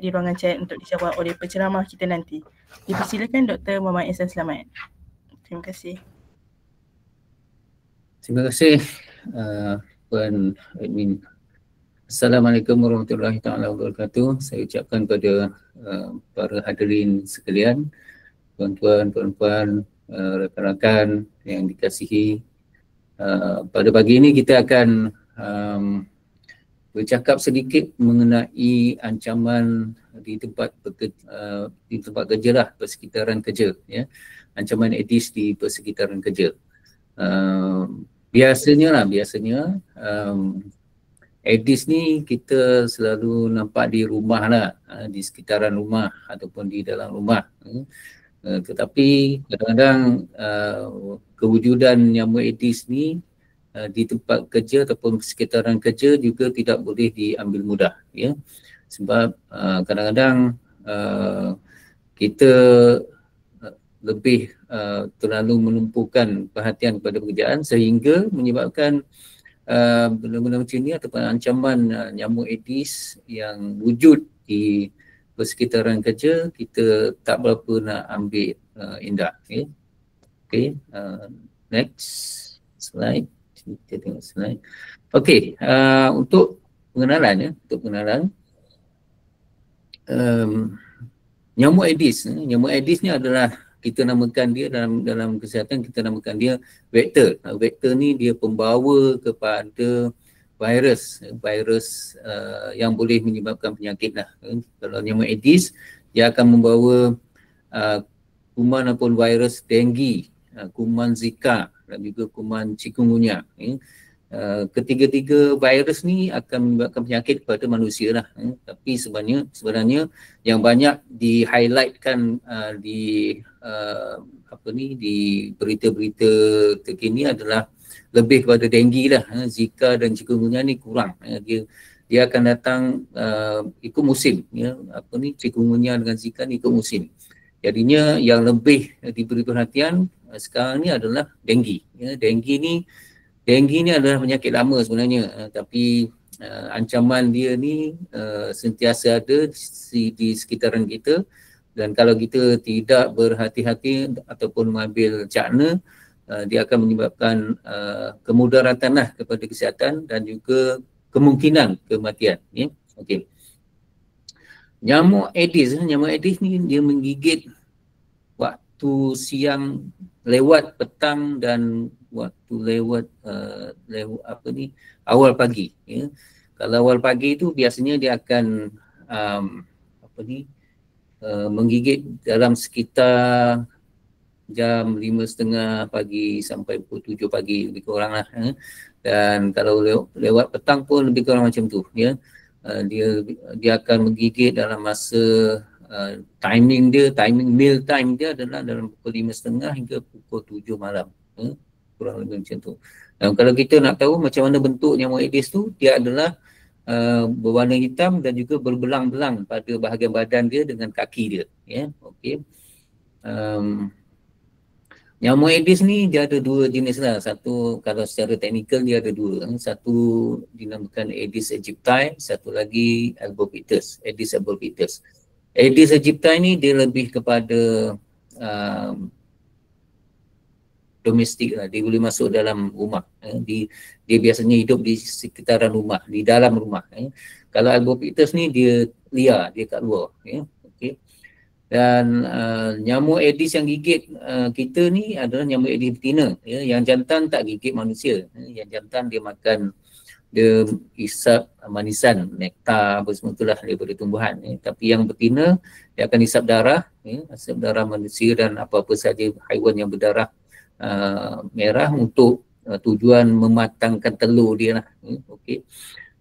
di ruangan chat untuk dijawab oleh penceramah kita nanti. Dipersilakan Dr. Muhammad Ihsan Selamat. Terima kasih. Terima kasih Puan Admin. Assalamualaikum warahmatullahi taala wabarakatuh. Saya ucapkan kepada para hadirin sekalian, tuan-tuan, puan-puan, rakan-rakan yang dikasihi. Pada pagi ini kita akan bercakap sedikit mengenai ancaman di tempat kerja lah, persekitaran kerja, ya. Ancaman etis di persekitaran kerja. Biasanya Aedes ni kita selalu nampak di rumah lah, di sekitaran rumah ataupun di dalam rumah. Tetapi kadang-kadang kewujudan nyamuk Aedes ni di tempat kerja ataupun sekitaran kerja juga tidak boleh diambil mudah, ya. Sebab kadang-kadang kita lebih terlalu menumpukan perhatian kepada pekerjaan sehingga menyebabkan benda-benda macam ni ataupun ancaman nyamuk Aedes yang wujud di persekitaran kerja kita tak berapa nak ambil indah. Okay. Next slide. Kita tengok slide. Okay, untuk pengenalan, nyamuk Aedes ni adalah, kita namakan dia dalam kesihatan, kita namakan dia vektor. Vektor ni dia pembawa kepada virus yang boleh menyebabkan penyakit lah. Kalau nyamuk Aedes, dia akan membawa kuman ataupun virus dengue, kuman Zika dan juga kuman chikungunya. Ketiga-tiga virus ni akan menyebabkan penyakit kepada manusia lah. Tapi sebenarnya yang banyak di-highlightkan di berita-berita terkini adalah lebih kepada dengue lah. Zika dan chikungunya ni kurang. Dia akan datang ikut musim, ya. Chikungunya dengan Zika ni ikut musim. Jadinya yang lebih diberi perhatian sekarang ni adalah dengue. Ya, dengue ni adalah penyakit lama sebenarnya, tapi ancaman dia ni sentiasa ada di sekitaran kita, dan kalau kita tidak berhati-hati ataupun mengambil cakna, dia akan menyebabkan kemudaratan lah kepada kesihatan dan juga kemungkinan kematian. Ya? Okay. Nyamuk Aedes ni dia menggigit waktu siang lewat petang dan waktu lewat awal pagi, ya. Kalau awal pagi itu biasanya dia akan menggigit dalam sekitar jam 5.30 pagi sampai pukul 7 pagi lebih kurang lah, ya. Dan kalau lewat petang pun lebih kurang macam tu, ya. Dia akan menggigit dalam masa timing meal time dia adalah dalam pukul 5.30 hingga pukul 7 malam, kurang lebih macam tu. Dan kalau kita nak tahu macam mana bentuk nyamuk Aedes tu, dia adalah berwarna hitam dan juga berbelang-belang pada bahagian badan dia dengan kaki dia, ya. Okey. Nyamuk Aedes ni dia ada dua jenis lah. Satu, kalau secara teknikal dia ada dua. Satu dinamakan Aedes aegypti, satu lagi albopictus, Aedes albopictus. Aedes aegypti ni dia lebih kepada domestik lah, dia boleh masuk dalam rumah. Dia biasanya hidup di sekitaran rumah, di dalam rumah. Kalau albopictus ni dia liar, dia kat luar. Okay. Dan nyamuk Aedes yang gigit kita ni adalah nyamuk Aedes betina. Yang jantan tak gigit manusia. Yang jantan dia makan, dia isap manisan, nektar, apa semua itulah daripada tumbuhan. Tapi yang betina, dia akan isap darah, isap darah manusia dan apa-apa saja haiwan yang berdarah merah untuk tujuan mematangkan telur dia lah. Okay.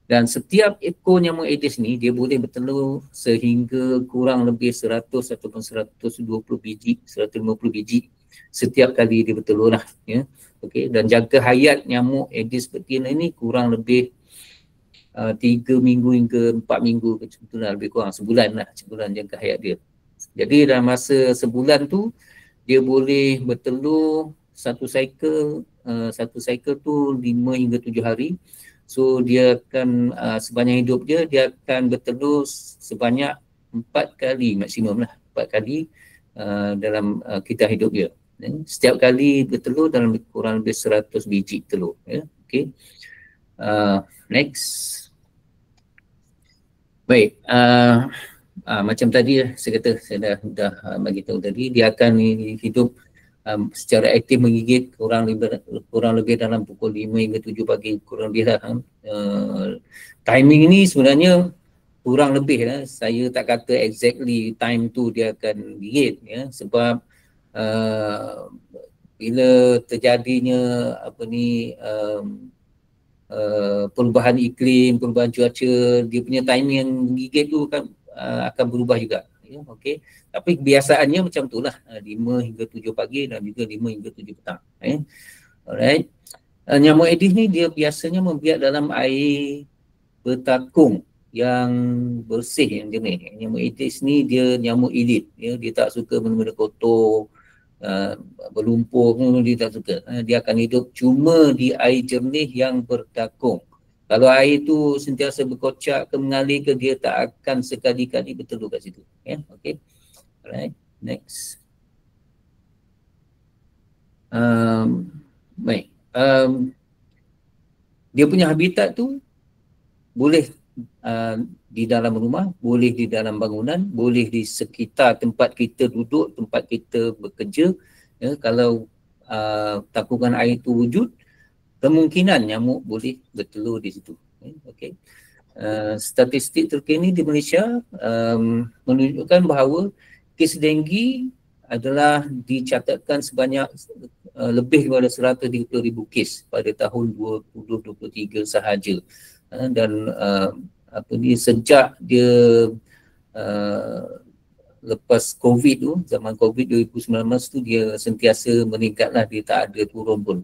Dan setiap ekor nyamuk Aedes ni dia boleh bertelur sehingga kurang lebih 100 ataupun 120 biji, 150 biji setiap kali dia bertelur lah, ya. Okay. Dan jangka hayat nyamuk Aedes betina ni kurang lebih 3 minggu hingga 4 minggu macam tu lah, lebih kurang sebulan jangka hayat dia. Jadi dalam masa sebulan tu dia boleh bertelur satu cycle tu 5 hingga 7 hari. So dia akan sepanjang hidup dia akan bertelur sebanyak 4 kali maksimum lah, 4 kali dalam kita hidup dia. Setiap kali bertelur dalam kurang lebih 100 biji telur. Okay. Next. Baik. Macam tadi saya kata, saya dah bagi tahu tadi, dia akan hidup secara aktif menggigit kurang lebih dalam pukul 5 hingga 7 pagi, kurang lebih lah. Timing ni sebenarnya kurang lebih lah, saya tak kata exactly time tu dia akan gigit, ya, sebab bila terjadinya perubahan iklim, perubahan cuaca, dia punya timing yang gigit tu kan akan berubah juga, ya, okey. Tapi kebiasaannya macam tu lah, 5 hingga 7 pagi dan juga 5 hingga 7 petang. Alright. Nyamuk Aedes ni dia biasanya membiak dalam air bertakung yang bersih, yang jernih. Nyamuk Aedes ni dia nyamuk elit, ya, dia tak suka benda-benda kotor, berlumpur pun dia tak suka. Dia akan hidup cuma di air jernih yang bertakung. Kalau air tu sentiasa berkocak ke mengalir ke, dia tak akan sekali-kali bertelur kat situ. Ya, okey. Alright, next. Baik. Dia punya habitat tu boleh di dalam rumah, boleh di dalam bangunan, boleh di sekitar tempat kita duduk, tempat kita bekerja. Ya, kalau takungan air itu wujud, kemungkinan nyamuk boleh bertelur di situ. Okey. Statistik terkini di Malaysia menunjukkan bahawa kes denggi adalah dicatatkan sebanyak lebih daripada 130,000 kes pada tahun 2023 sahaja. Dan sejak dia lepas COVID tu, zaman COVID 2019 tu, dia sentiasa meningkatlah, dia tak ada turun pun.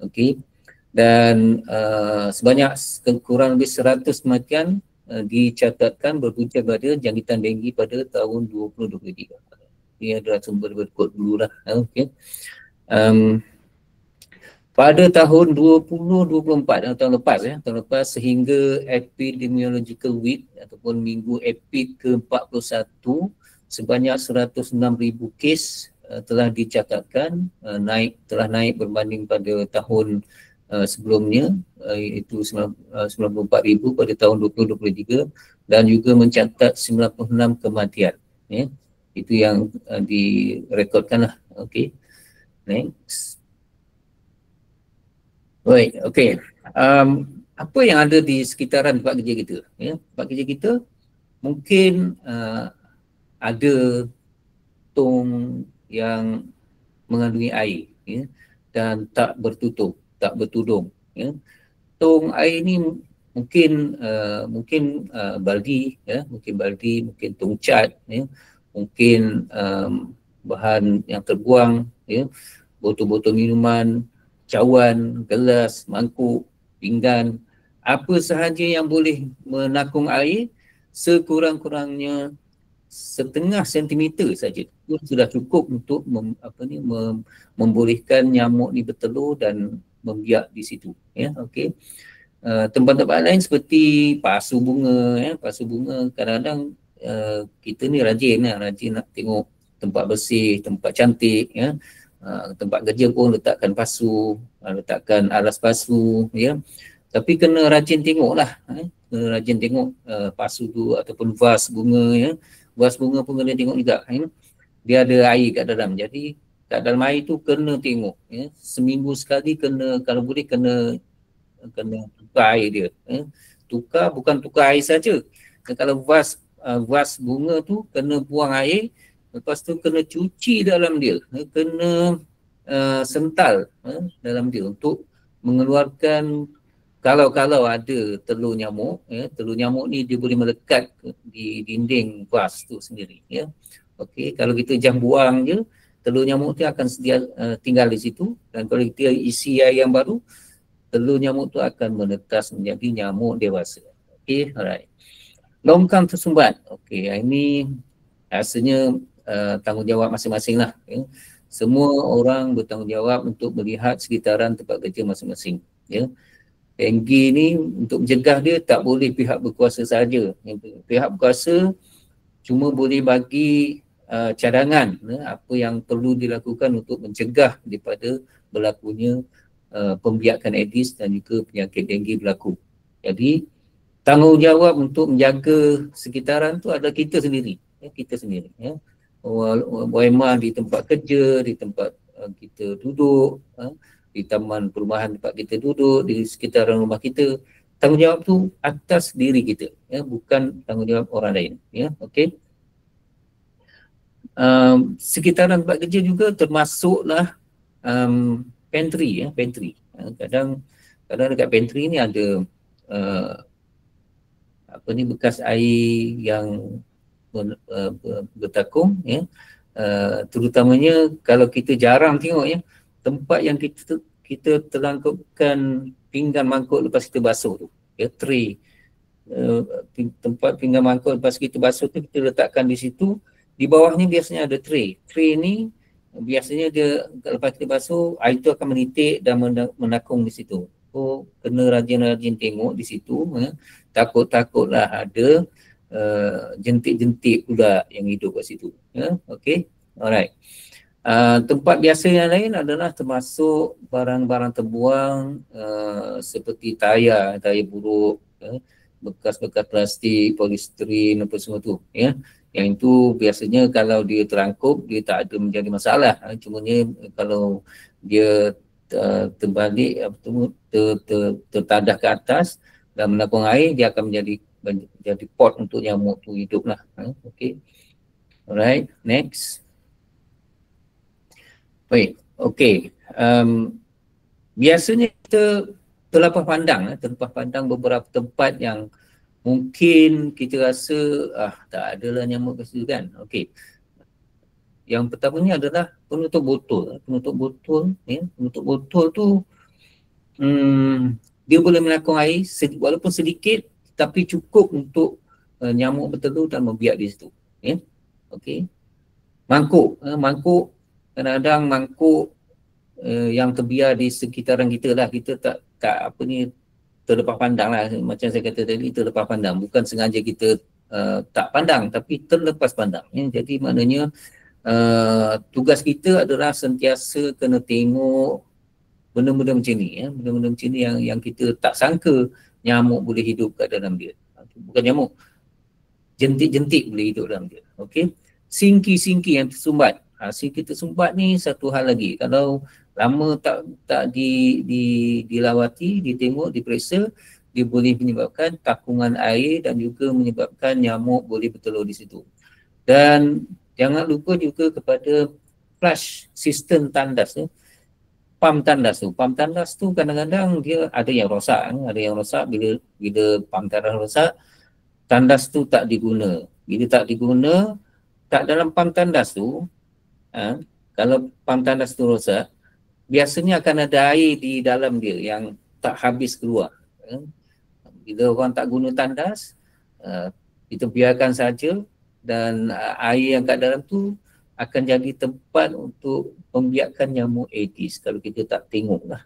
Okey. Dan sebanyak kurang lebih 100 kematian dicatatkan berpunca pada jangkitan denggi pada tahun 2023. Ini adalah sumber berikut dulu lah. Okay. Pada tahun 2024, tahun lepas sehingga Epidemiological Week ataupun Minggu Epid ke-41, sebanyak 106,000 kes telah dicatatkan, telah naik berbanding pada tahun sebelumnya, iaitu 94,000 pada tahun 2023, dan juga mencatat 96 kematian. Ya. Itu yang direkodkan lah. Okay. Next. Baik, okay. Apa yang ada di sekitaran tempat kerja kita? Ya, tempat kerja kita mungkin ada tong yang mengandungi air, ya, dan tak bertutup, tak bertudung. Ya. Tong air ni mungkin baldi, ya, mungkin tong cat, ya, mungkin bahan yang terbuang, ya, botol-botol minuman, cawan, gelas, mangkuk, pinggan, apa sahaja yang boleh menakung air sekurang-kurangnya setengah sentimeter saja, itu sudah cukup untuk membolehkan nyamuk ni bertelur dan membiak di situ. Ya, okey. Tempat-tempat lain seperti pasu bunga, ya, pasu bunga, kadang-kadang kita ni rajin nak tengok tempat bersih, tempat cantik, ya. Tempat kerja pun letakkan pasu, letakkan alas pasu, ya. Tapi kena rajin tengoklah, kena rajin tengok pasu tu ataupun vas bunga, ya. Vas bunga pun kena tengok juga, ya. Dia ada air kat dalam, jadi kat dalam air tu kena tengok, ya. Seminggu sekali kena, kalau boleh kena tukar air dia, ya. Bukan tukar air saja. Kalau vas bunga tu kena buang air, lepas tu kena cuci dalam dia, kena sental dalam dia untuk mengeluarkan kalau ada telur nyamuk, ya. Telur nyamuk ni dia boleh melekat di dinding vas tu sendiri, ya. Okey, kalau kita jam buang je, telur nyamuk tu akan tinggal di situ, dan kalau kita isi air yang baru, telur nyamuk tu akan menetas menjadi nyamuk dewasa. Okey, alright. Longkang tersumbat. Okey, ini rasanya tanggungjawab masing-masing lah, ya. Semua orang bertanggungjawab untuk melihat sekitaran tempat kerja masing-masing, ya. Denggi ni untuk mencegah dia tak boleh pihak berkuasa sahaja. Pihak berkuasa cuma boleh bagi cadangan apa yang perlu dilakukan untuk mencegah daripada berlakunya pembiakan Aedes dan juga penyakit denggi berlaku. Jadi tanggungjawab untuk menjaga sekitaran tu adalah kita sendiri, kita sendiri. OMR di tempat kerja, di tempat kita duduk, di taman perumahan tempat kita duduk, di sekitaran rumah kita, tanggungjawab tu atas diri kita, bukan tanggungjawab orang lain. Okey. Sekitaran tempat kerja juga termasuklah pantry, pantry. Kadang dekat pantry ni ada bekas air yang bertakung, terutamanya kalau kita jarang tengok, tempat yang kita terlangkupkan pinggan mangkuk lepas kita basuh tu, tray, tempat pinggan mangkuk lepas kita basuh tu kita letakkan di situ. Di bawahnya biasanya ada tray. Tray ni biasanya dia lepas kita basuh, air tu akan menitik dan menakung di situ. So kena rajin-rajin tengok di situ. Takut-takutlah ada jentik-jentik pula yang hidup kat situ. Okay, alright. Tempat biasa yang lain adalah termasuk barang-barang terbuang seperti tayar buruk, bekas-bekas plastik, polistiren, apa semua tu. Yang itu biasanya kalau dia terangkup, dia tak ada menjadi masalah. Cumanya kalau dia terbalik, tertadah ke atas dan menakung air, dia akan menjadi pot untuk nyamuk tu hidup lah. Okay. Alright, next. Baik, okay. Biasanya kita terlepas pandang beberapa tempat yang mungkin kita rasa tak adalah nyamuk kat situ kan. Okey. Yang pertamanya adalah penutup botol. Penutup botol tu dia boleh menakung air walaupun sedikit, tapi cukup untuk nyamuk bertelur dan membiak di situ. Okey. Mangkuk kadang-kadang mangkuk yang terbiar di sekitaran kita lah, kita tak terlepas pandang lah. Macam saya kata tadi, terlepas pandang. Bukan sengaja kita tak pandang, tapi terlepas pandang. Jadi maknanya tugas kita adalah sentiasa kena tengok benda-benda macam ni. Benda-benda macam ni yang kita tak sangka nyamuk boleh hidup kat dalam dia. Bukan nyamuk, jentik-jentik boleh hidup dalam dia. Okey. Singki-singki yang tersumbat. Singki tersumbat ni satu hal lagi. Kalau lama tak dilawati, ditengok, diperiksa, dia boleh menyebabkan takungan air dan juga menyebabkan nyamuk boleh bertelur di situ. Dan jangan lupa juga kepada flush sistem tandas tu. Pam tandas tu kadang-kadang dia ada yang rosak. Bila pam tandas rosak, tandas tu tak diguna. Bila tak diguna, tak dalam pam tandas tu, kalau pam tandas tu rosak, biasanya akan ada air di dalam dia yang tak habis keluar. Bila orang tak guna tandas, kita biarkan saja dan air yang kat dalam tu akan jadi tempat untuk membiarkan nyamuk Aedes kalau kita tak tengok lah.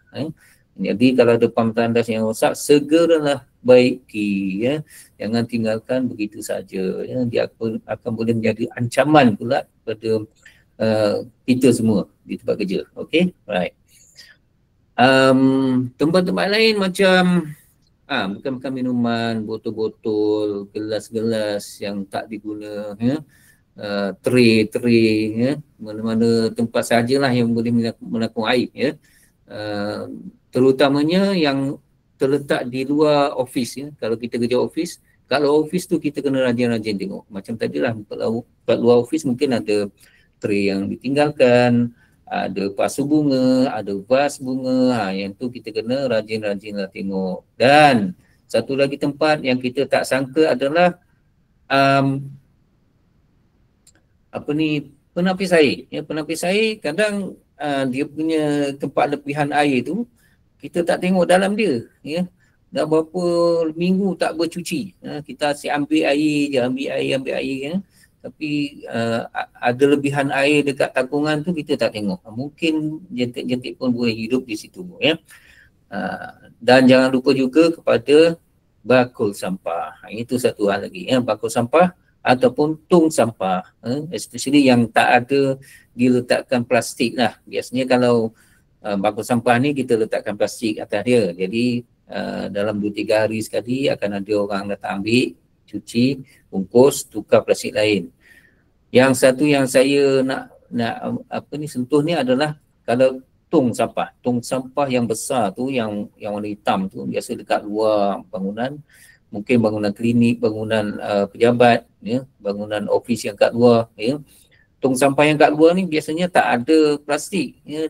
Jadi kalau ada pam tandas yang rosak, segeralah baiki. Jangan tinggalkan begitu saja. Dia akan boleh menjadi ancaman pula kepada kita semua di tempat kerja. Okay, right. Tempat-tempat lain macam bukan minuman, botol-botol, gelas-gelas yang tak diguna, tray, mana-mana tempat sajalah yang boleh menakung air, terutamanya yang terletak di luar ofis. Kalau kita kerja ofis, kalau ofis tu kita kena rajin-rajin tengok. Macam tadilah, kat luar ofis mungkin ada tray yang ditinggalkan, ada pasu bunga, ada vas bunga, yang tu kita kena rajin-rajinlah tengok. Dan satu lagi tempat yang kita tak sangka adalah penapis air. Penapis air kadang dia punya tempat lebihan air tu kita tak tengok dalam dia. Dah berapa minggu tak bercuci. Kita asyik ambil air. Tapi ada lebihan air dekat takungan tu kita tak tengok. Mungkin jentik-jentik pun boleh hidup di situ. Dan jangan lupa juga kepada bakul sampah. Itu satu hal lagi. Bakul sampah ataupun tong sampah, especially yang tak ada diletakkan plastik lah. Biasanya kalau bangku sampah ni kita letakkan plastik atas dia, jadi dalam 2-3 hari sekali akan ada orang datang ambil, cuci, bungkus, tukar plastik lain. Yang satu yang saya nak sentuh ni adalah kalau tong sampah yang besar tu, yang warna hitam tu, biasa dekat luar bangunan, mungkin bangunan klinik, bangunan pejabat, ya, bangunan ofis yang kat luar, ya. Tong sampah yang kat luar ni biasanya tak ada plastik, ya.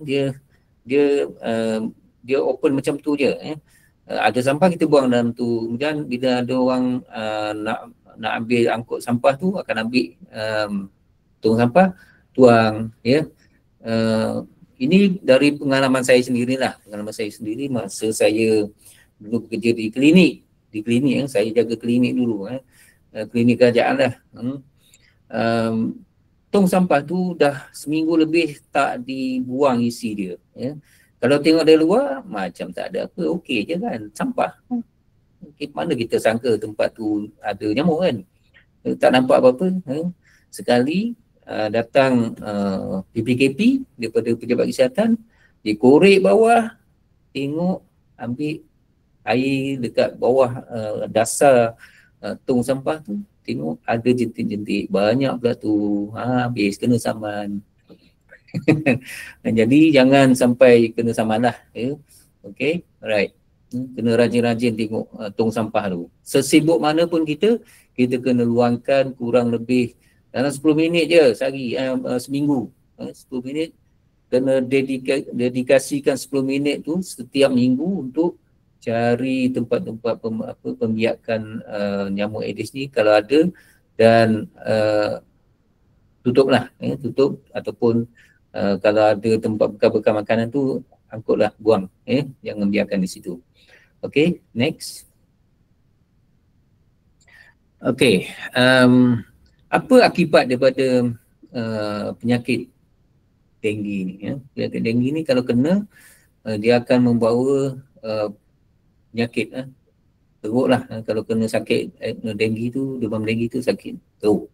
Dia open macam tu je, ya. Ada sampah kita buang dalam tu. Kemudian bila ada orang nak ambil angkut sampah tu, akan ambil tong sampah, tuang, ya. Ini dari pengalaman saya sendirilah. Pengalaman saya sendiri masa saya dulu bekerja di klinik, saya jaga klinik dulu, klinik kerajaan lah. Tong sampah tu dah seminggu lebih tak dibuang isi dia, ya. Kalau tengok dari luar macam tak ada apa, okey je kan, sampah. Mana kita sangka tempat tu ada nyamuk kan, tak nampak apa-apa. Sekali datang PPKP daripada pejabat kesihatan, dikorek bawah, tengok, ambil air dekat bawah dasar tong sampah tu, tengok ada jentik-jentik banyak pula tu, habis kena saman. Jadi jangan sampai kena saman lah, ya. Okay, alright. Kena rajin-rajin tengok tong sampah tu. Sesibuk mana pun kita kena luangkan kurang lebih dalam 10 minit je sehari, seminggu. 10 minit, kena dedikasikan 10 minit tu setiap minggu untuk cari tempat-tempat pembiakan nyamuk Aedes ni kalau ada, dan tutuplah, tutup, ataupun kalau ada tempat bekas-bekas makanan tu angkutlah, buang, jangan biarkan di situ. Okay, next. Okay, apa akibat daripada penyakit denggi ni, ya? Penyakit denggi ni kalau kena, dia akan membawa penyakit, teruk lah. Kalau kena sakit denggi tu, demam denggi tu sakit teruk,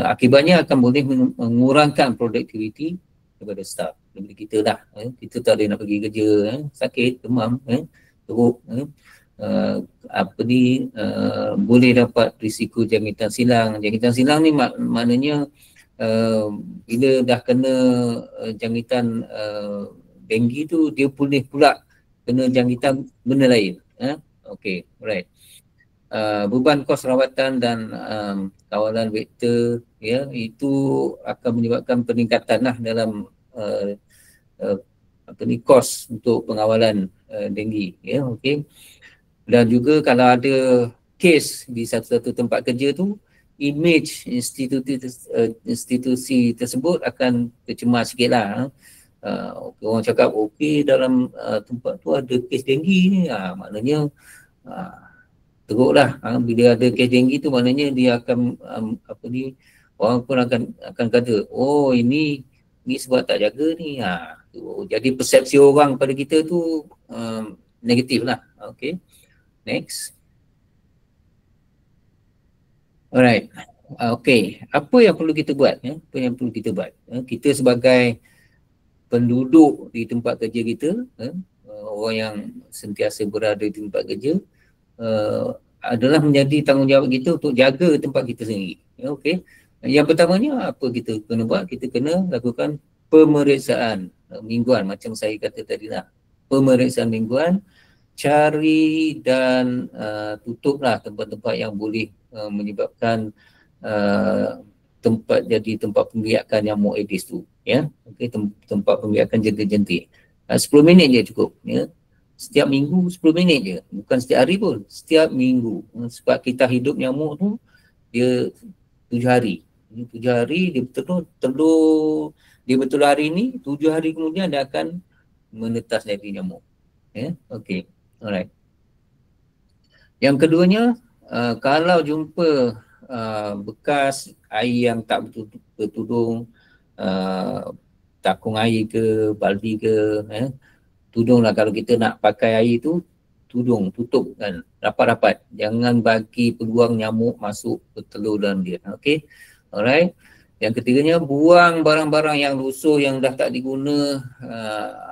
akibatnya akan boleh mengurangkan produktiviti daripada staff, daripada kita lah. Kita tak boleh nak pergi kerja, sakit, demam, teruk, boleh dapat risiko jangkitan silang. Jangkitan silang ni maknanya bila dah kena jangkitan denggi tu, dia boleh pula kena jangkitan benda lain. Okay, right. Beban kos rawatan dan kawalan vektor, ya, itu akan menyebabkan peningkatan lah dalam kos untuk pengawalan denggi, ya. Okay. Dan juga kalau ada kes di satu-satu tempat kerja tu, image institusi tersebut akan tercemar sikit lah. Orang cakap okey, dalam tempat tu ada kes denggi ni, maknanya teruk lah. Bila ada kes denggi tu maknanya dia akan orang pun akan kata, oh ini sebab tak jaga ni. Jadi persepsi orang pada kita tu negatif lah. Okay, next. Alright. Okay, apa yang perlu kita buat? Apa yang perlu kita buat? Kita sebagai penduduk di tempat kerja kita, orang yang sentiasa berada di tempat kerja, adalah menjadi tanggungjawab kita untuk jaga tempat kita sendiri. Okay. Yang pertamanya apa kita kena buat? Kita kena lakukan pemeriksaan mingguan, macam saya kata tadi lah. Pemeriksaan mingguan, cari dan tutuplah tempat-tempat yang boleh menyebabkan tempat pembiakan nyamuk Aedes tu, ya. Okay, tempat pembiakan jentik-jentik. 10 minit je cukup, ya. Setiap minggu 10 minit je, bukan setiap hari pun, setiap minggu. Sebab kita hidup nyamuk tu dia 7 hari. 7 hari dia telur dia betul hari ni, 7 hari kemudian dia akan menetas jadi nyamuk. Ya, okey. Alright. Yang keduanya, kalau jumpa bekas air yang tak bertudung, takung air ke, baldi ke, tudunglah. Kalau kita nak pakai air tu, tudung, tutup kan rapat-rapat. Jangan bagi peluang nyamuk masuk ke telur dalam dia. Okey. Alright. Yang ketiganya, buang barang-barang yang lusuh yang dah tak diguna,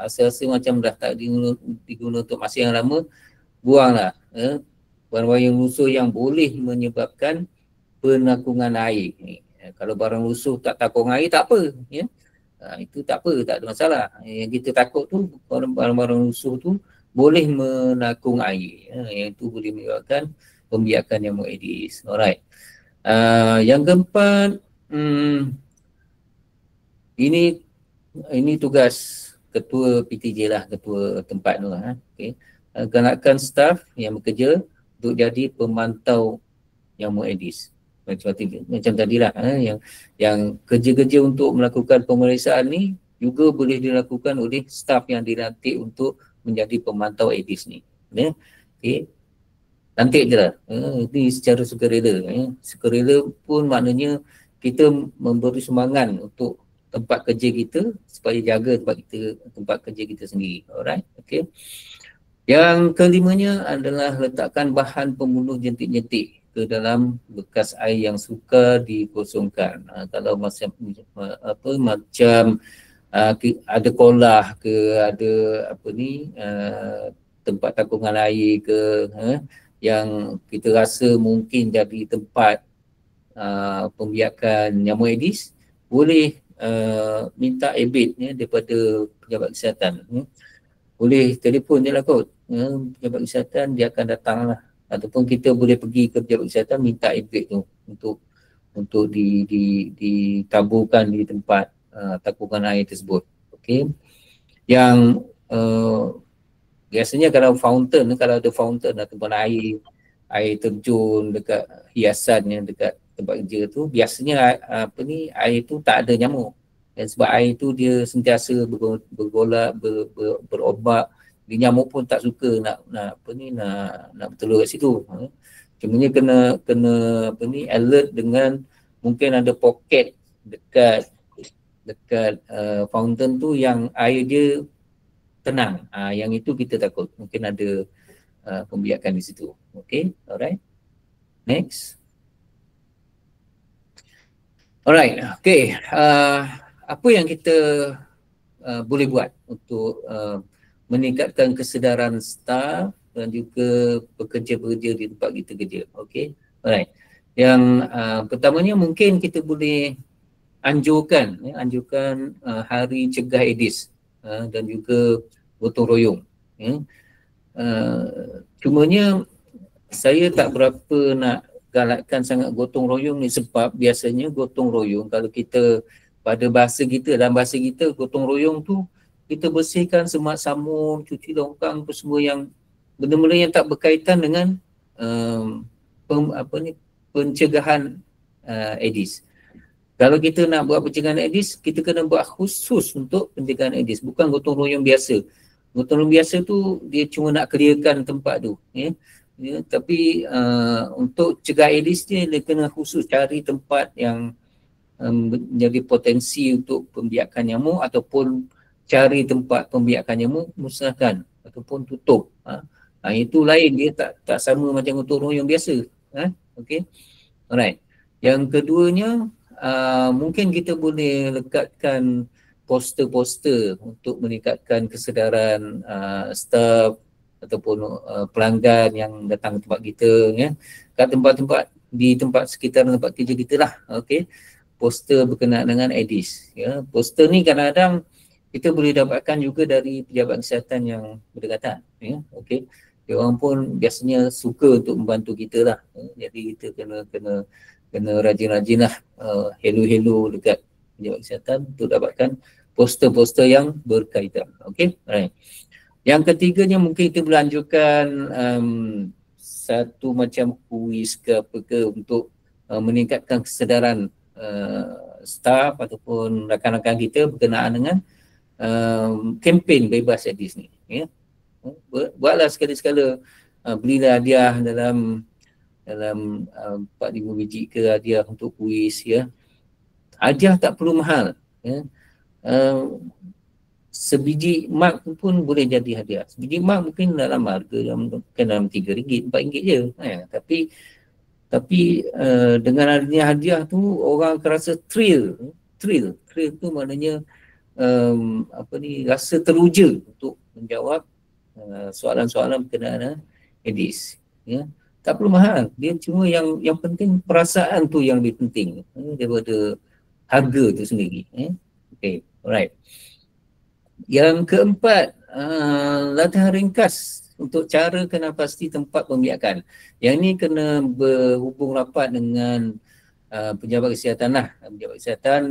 asa-asa macam dah tak diguna untuk masa yang lama, buanglah. Barang-barang yang lusuh yang boleh menyebabkan penakungan air. Kalau barang lusuh tak takung air tak apa, ya. Itu tak apa, tak ada masalah. Yang kita takut tu barang-barang lusuh tu boleh menakung air. Yang itu boleh menyebabkan pembiakan nyamuk Aedes. Alright. Yang keempat, ini tugas ketua PTJ lah, ketua tempat tu. Okay. Galakkan staf yang bekerja untuk jadi pemantau nyamuk Aedes. Macam tadilah, yang kerja-kerja untuk melakukan pemeriksaan ni juga boleh dilakukan oleh staf yang dilantik untuk menjadi pemantau Aedes ni. Okay. Lantik je lah. Ini secara sukarela. Sukarela pun maknanya kita memberi sumbangan untuk tempat kerja kita supaya jaga tempat kerja kita sendiri. Alright. Okay. Yang kelimanya adalah letakkan bahan pembunuh jentik-jentik ke dalam bekas air yang sukar dikosongkan. Kalau macam ada kolah ke, ada tempat takungan air ke, yang kita rasa mungkin jadi tempat pembiakan nyamuk Aedes, boleh minta ebit daripada pejabat kesihatan. Boleh telefon je lah kot, pejabat kesihatan dia akan datang lah, ataupun kita boleh pergi ke pejabat kesihatan minta ebit tu untuk ditaburkan di tempat takungan air tersebut. Okey. Yang biasanya kalau ada fountain ataupun air terjun dekat hiasannya dekat tempat kerja tu, biasanya air tu tak ada nyamuk. Dan sebab air tu dia sentiasa bergolak, berombak, nyamuk pun tak suka nak bertelur kat situ. Cumanya kena alert dengan mungkin ada poket dekat fountain tu yang air dia tenang. Yang itu kita takut mungkin ada pembiakan di situ. Okay, alright. Next. Alright, okay. Apa yang kita boleh buat untuk meningkatkan kesedaran staf dan juga pekerja-pekerja di tempat kita kerja. Okay, alright. Yang pertamanya mungkin kita boleh anjurkan hari cegah Aedes dan juga gotong royong. Cumanya saya tak berapa nak galakkan sangat gotong royong ni, sebab biasanya gotong royong kalau kita dalam bahasa kita gotong royong tu kita bersihkan semak samur, cuci longkang apa semua yang benda-benda yang tak berkaitan dengan pencegahan Aedes. Kalau kita nak buat pencegahan Aedes, kita kena buat khusus untuk pencegahan Aedes, bukan gotong royong biasa. Gotong royong biasa tu dia cuma nak clearkan tempat tu, tapi untuk cegah Aedes dia kena khusus cari tempat yang menjadi potensi untuk pembiakan nyamuk, ataupun cari tempat pembiakan nyamuk, musnahkan ataupun tutup. Itu lain, dia tak sama macam gotong royong biasa. Okey. Alright. Yang keduanya, mungkin kita boleh lekatkan poster-poster untuk meningkatkan kesedaran staf ataupun pelanggan yang datang ke tempat kita, kat tempat-tempat di tempat sekitar tempat kerja kita lah. Okey, poster berkenaan dengan Aedes. Poster ni kadang-kadang kita boleh dapatkan juga dari pejabat kesihatan yang berdekatan. Okey, dia orang pun biasanya suka untuk membantu kita lah. Jadi kita kena rajin-rajin lah hello dekat pejabat kesihatan untuk dapatkan poster-poster yang berkaitan. Okey, alright. Yang ketiganya mungkin kita boleh anjurkan satu macam kuis ke apa ke untuk meningkatkan kesedaran staf ataupun rakan-rakan kita berkenaan dengan kempen bebas Aedes ni. Buatlah sekali-sekala, belilah hadiah dalam 4-5 biji ke hadiah untuk kuis. Hadiah tak perlu mahal. sebiji mark pun boleh jadi hadiah. Sebiji mark mungkin dalam harga bukan dalam RM3, RM4 je. Tapi dengan adanya hadiah tu orang akan rasa thrill tu maknanya rasa teruja untuk menjawab soalan-soalan berkenaan edis. Ya, tak perlu mahal, dia cuma yang penting perasaan tu yang lebih penting daripada harga tu sendiri. Okay, alright. Yang keempat, latihan ringkas untuk cara kenal pasti tempat pembiakan. Yang ni kena berhubung rapat dengan pejabat kesihatan lah. Pejabat kesihatan,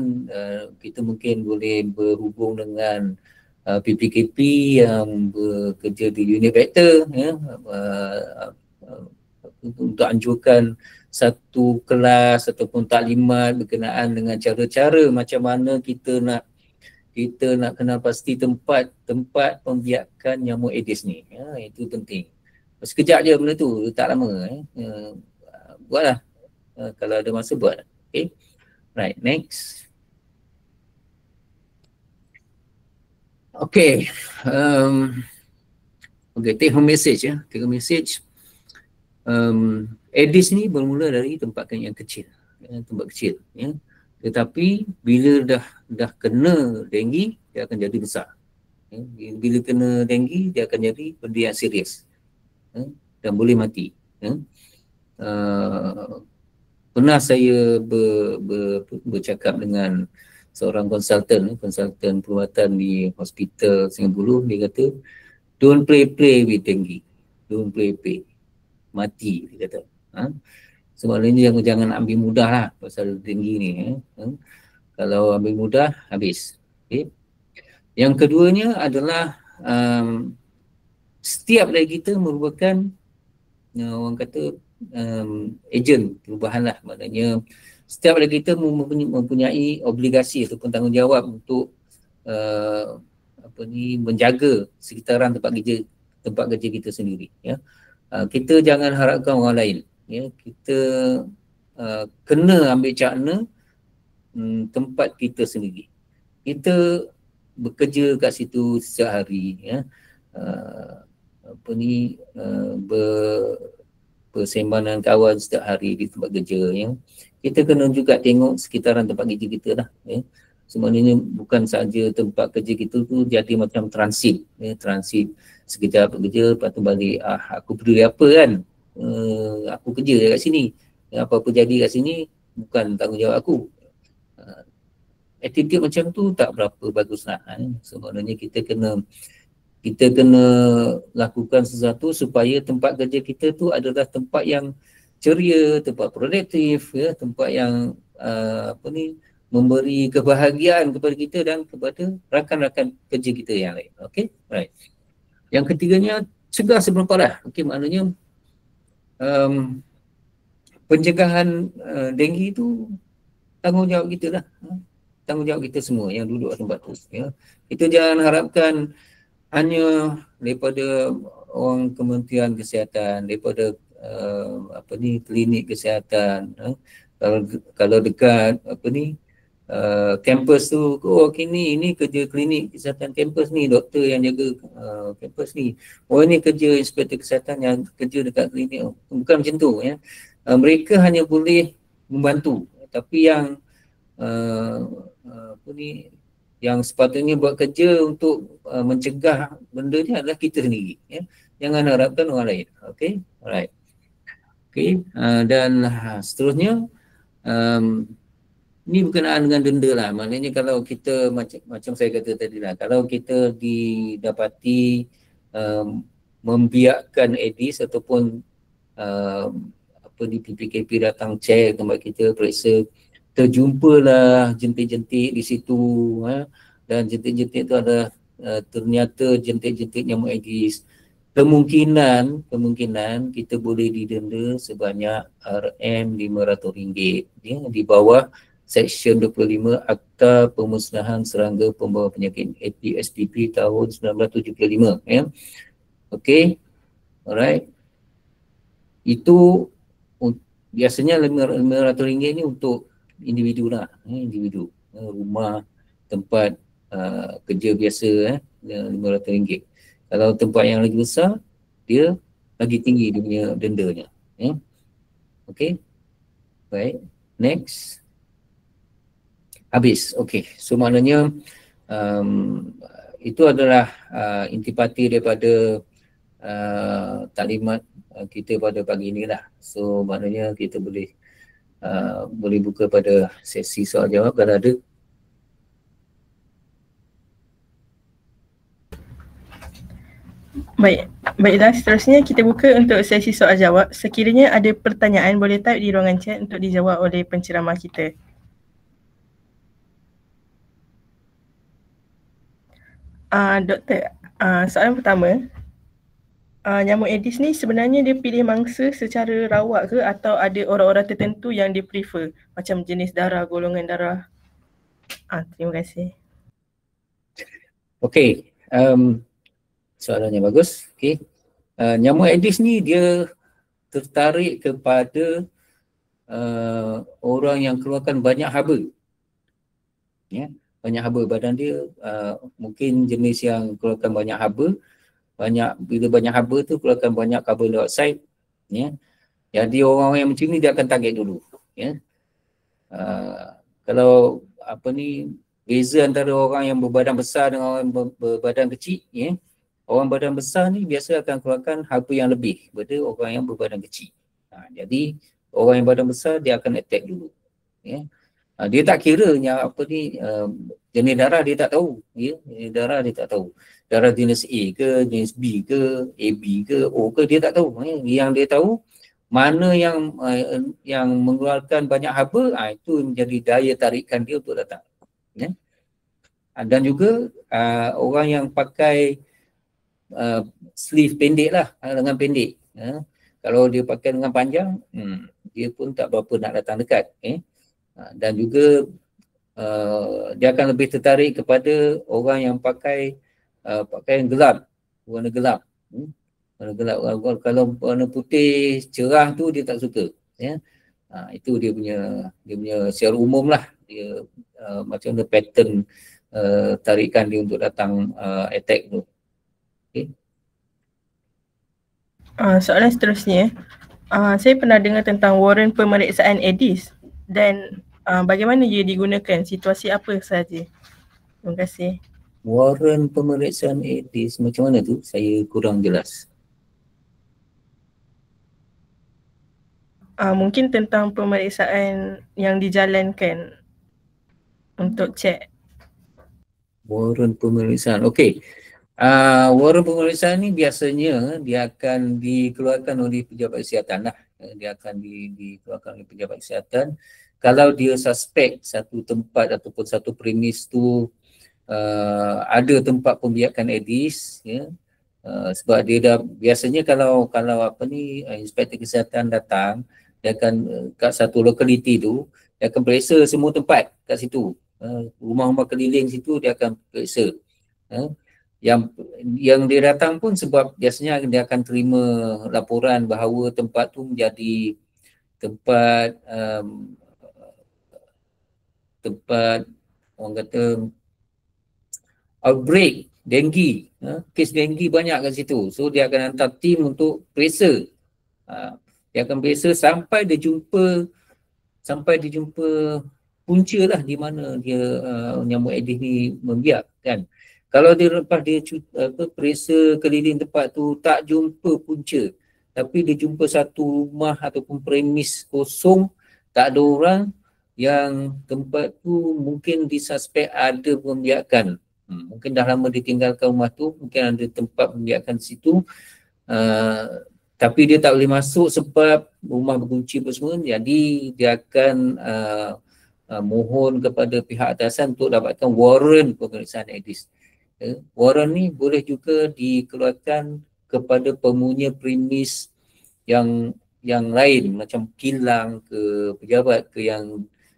kita mungkin boleh berhubung dengan PPKP yang bekerja di unit vektor, ya, untuk anjurkan satu kelas ataupun taklimat berkenaan dengan cara-cara macam mana kita nak kenal pasti tempat pembiakan nyamuk Aedes ni. Ya, itu penting. Sekejap je benda tu, tak lama. Buatlah. Kalau ada masa buat. Okay. Right, next. Okay. Okay, take home message ya. Take home message. Aedes ni bermula dari tempat yang kecil. Ya, tempat kecil. Ya. Tetapi bila dah kena denggi, dia akan jadi besar. Ya. Bila kena denggi, dia akan jadi benda yang serius. Ya. Dan boleh mati. Ya. Pernah saya bercakap dengan seorang konsultan perubatan di hospital Singapura. Dia kata, don't play with dengue. Don't play. Mati, dia kata. Sebenarnya jangan ambil mudah lah pasal dengue ni. Kalau ambil mudah, habis. Okay. Yang keduanya adalah setiap dari kita merupakan orang kata ejen perubahan lah. Maknanya setiap dari kita mempunyai obligasi ataupun tanggungjawab untuk menjaga sekitaran tempat kerja kita sendiri. Ya. Kita jangan harapkan orang lain. Ya. Kita kena ambil cakna tempat kita sendiri. Kita bekerja kat situ setiap hari. Ya. Bersembang dengan kawan setiap hari di tempat kerja. Ya. Kita kena juga tengok sekitaran tempat kerja kita lah. Ya. Sebenarnya bukan saja tempat kerja kita tu jadi macam transit. Ya. Transit sekejap kerja, lepas tu balik. Aku peduli apa kan? Aku kerja kat sini. Apa-apa jadi kat sini bukan tanggungjawab aku. Attitude macam tu tak berapa bagus lah. Sebenarnya kita kena lakukan sesuatu supaya tempat kerja kita tu adalah tempat yang ceria, tempat produktif, ya, tempat yang memberi kebahagiaan kepada kita dan kepada rakan-rakan kerja kita yang lain. Okay, right. Yang ketiganya, cegah sebelum parah. Okay, maknanya pencegahan denggi itu tanggungjawab kita lah. Tanggungjawab kita semua yang duduk di tempat tu. Ya. Kita jangan harapkan hanya daripada orang Kementerian Kesihatan, daripada klinik kesihatan. Kalau dekat kampus tu, ini kerja klinik kesihatan kampus ni, doktor yang jaga kampus ni. Ini kerja inspektor kesihatan yang kerja dekat klinik. Bukan macam tu. Ya. Mereka hanya boleh membantu, tapi yang yang sepatutnya buat kerja untuk mencegah benda ni adalah kita sendiri. Ya. Jangan harapkan orang lain. Okay, alright. Okay, dan seterusnya, ni berkenaan dengan denda lah. Maknanya kalau kita macam saya kata tadi lah, kalau kita didapati membiarkan Aedes ataupun di PPKP datang cek tempat kita, periksa, terjumpalah jentik-jentik di situ, dan jentik-jentik itu adalah ternyata jentik-jentik nyamuk Aedes, kemungkinan kita boleh didenda sebanyak RM500, ya, di bawah Seksyen 25 Akta Pemusnahan Serangga Pembawa Penyakit SPP tahun 1975. Ya. Okey, alright. Itu biasanya RM500 ni untuk individu lah, individu, rumah, tempat kerja biasa RM500. Kalau tempat yang lagi besar, dia lagi tinggi dia punya dendanya. Okey. Baik. Next. Habis. Okey. So maknanya itu adalah intipati daripada taklimat kita pada pagi ini lah. So maknanya kita boleh buka pada sesi soal jawab kalau ada. Baiklah, seterusnya kita buka untuk sesi soal jawab. Sekiranya ada pertanyaan boleh type di ruangan chat untuk dijawab oleh penceramah kita. Doktor, soalan pertama, nyamuk Aedes ni sebenarnya dia pilih mangsa secara rawak ke atau ada orang-orang tertentu yang dia prefer, macam jenis darah, golongan darah? Terima kasih. Okey, soalannya bagus. Okey, nyamuk Aedes ni dia tertarik kepada orang yang keluarkan banyak haba. Banyak haba badan dia, mungkin jenis yang keluarkan banyak haba. Bila banyak haba tu keluarkan banyak carbon dioxide. Jadi orang-orang yang macam ni dia akan target dulu. Kalau beza antara orang yang berbadan besar dengan orang yang berbadan kecil, orang badan besar ni biasa akan keluarkan haba yang lebih daripada orang yang berbadan kecil. Jadi orang yang badan besar dia akan attack dulu. Dia tak kira yang jenis darah dia tak tahu. Jenis darah dia tak tahu. Darah jenis A ke, jenis B ke, AB ke, O ke, dia tak tahu. Yang dia tahu mana yang mengeluarkan banyak haba, itu menjadi daya tarikan dia untuk datang. Dan juga orang yang pakai sleeve pendek lah, lengan pendek. Kalau dia pakai lengan panjang, dia pun tak berapa nak datang dekat. Dan juga dia akan lebih tertarik kepada orang yang pakai pakaian gelap, warna gelap. Warna gelap. Kalau warna putih cerah tu dia tak suka. Itu dia punya secara umum lah. Dia macam mana pattern tarikan dia untuk datang attack tu. Okay. Soalan seterusnya, saya pernah dengar tentang warren pemeriksaan Aedes dan bagaimana ia digunakan, situasi apa sahaja? Terima kasih. Warren pemeriksaan Aedes macam mana tu? Saya kurang jelas. Mungkin tentang pemeriksaan yang dijalankan untuk cek. Warren pemeriksaan. Okey. Warren pemeriksaan ni biasanya dia akan dikeluarkan oleh pejabat kesihatan lah. Dia akan dikeluarkan oleh pejabat kesihatan kalau dia suspek satu tempat ataupun satu premis tu ada tempat pembiakan Aedes, sebab dia dah biasanya kalau inspektor kesihatan datang, dia akan kat satu lokaliti tu dia akan periksa semua tempat kat situ, rumah-rumah keliling situ dia akan periksa. Yang dia datang pun sebab biasanya dia akan terima laporan bahawa tempat tu menjadi tempat orang kata outbreak denggi, kes denggi banyak kat situ. So dia akan hantar tim untuk periksa. Dia akan periksa sampai dia jumpa punca lah di mana dia nyamuk Aedes ni membiak kan. Kalau dia lepas dia periksa keliling tempat tu tak jumpa punca, tapi dia jumpa satu rumah ataupun premis kosong, tak ada orang, yang tempat tu mungkin disuspek ada pembiakan. Mungkin dah lama ditinggalkan rumah tu, mungkin ada tempat pembiakan situ, tapi dia tak boleh masuk sebab rumah berkunci apa semua. Jadi dia akan mohon kepada pihak atasan untuk dapatkan warrant pemeriksaan Aedes. Warrant ni boleh juga dikeluarkan kepada pemunya premis yang lain, macam kilang ke, pejabat ke,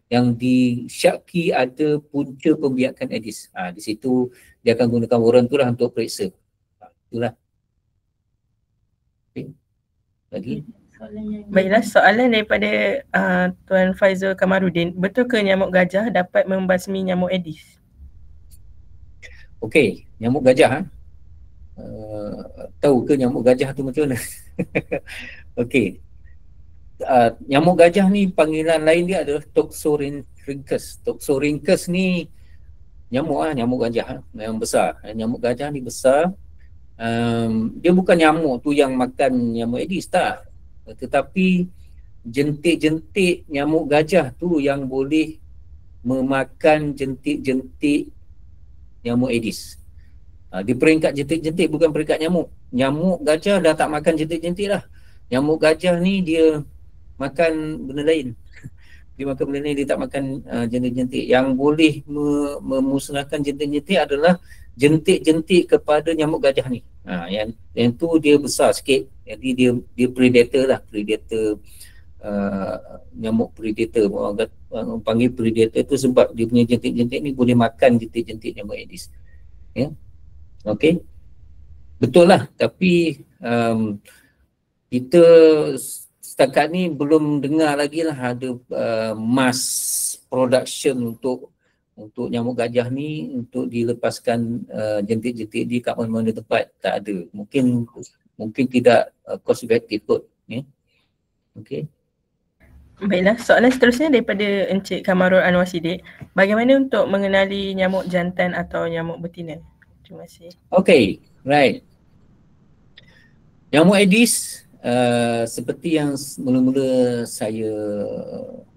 yang disyaki ada punca pembiakan Aedes. Di situ dia akan gunakan warrant tu lah untuk periksa. Itulah. Okay. Lagi? Baiklah, soalan daripada Tuan Faizul Kamarudin. Betul ke nyamuk gajah dapat membasmi nyamuk Aedes? Okey, nyamuk gajah. Tahu ke nyamuk gajah tu macam mana? Okey. Nyamuk gajah ni panggilan lain dia adalah Toxorynchus. Toxorynchus ni nyamuk gajah yang besar. Nyamuk gajah ni besar. Dia bukan nyamuk tu yang makan nyamuk Aedes, tak. Tetapi jentik-jentik nyamuk gajah tu yang boleh memakan jentik-jentik nyamuk Aedes. Di peringkat jentik-jentik, bukan peringkat nyamuk. Nyamuk gajah dah tak makan jentik-jentik dah. Nyamuk gajah ni dia makan benda lain. Dia makan benda lain, dia tak makan jentik-jentik. Yang boleh memusnahkan jentik-jentik adalah jentik-jentik kepada nyamuk gajah ni. Yang tu dia besar sikit. Jadi dia predator lah, predator. Nyamuk predator, orang panggil predator tu sebab dia punya jentik-jentik ni boleh makan jentik-jentik nyamuk Aedes. Ya. Okey. Betul lah, tapi kita setakat ni belum dengar lagi lah ada mass production untuk nyamuk gajah ni untuk dilepaskan jentik-jentik di kat mana-mana tempat. Tak ada. Mungkin tidak cost effective kot. Ya. Okey. Baiklah, soalan seterusnya daripada Encik Kamarul Anwar Siddiq. Bagaimana untuk mengenali nyamuk jantan atau nyamuk betina? Terima kasih. Okay, right. Nyamuk Aedes, seperti yang mula-mula saya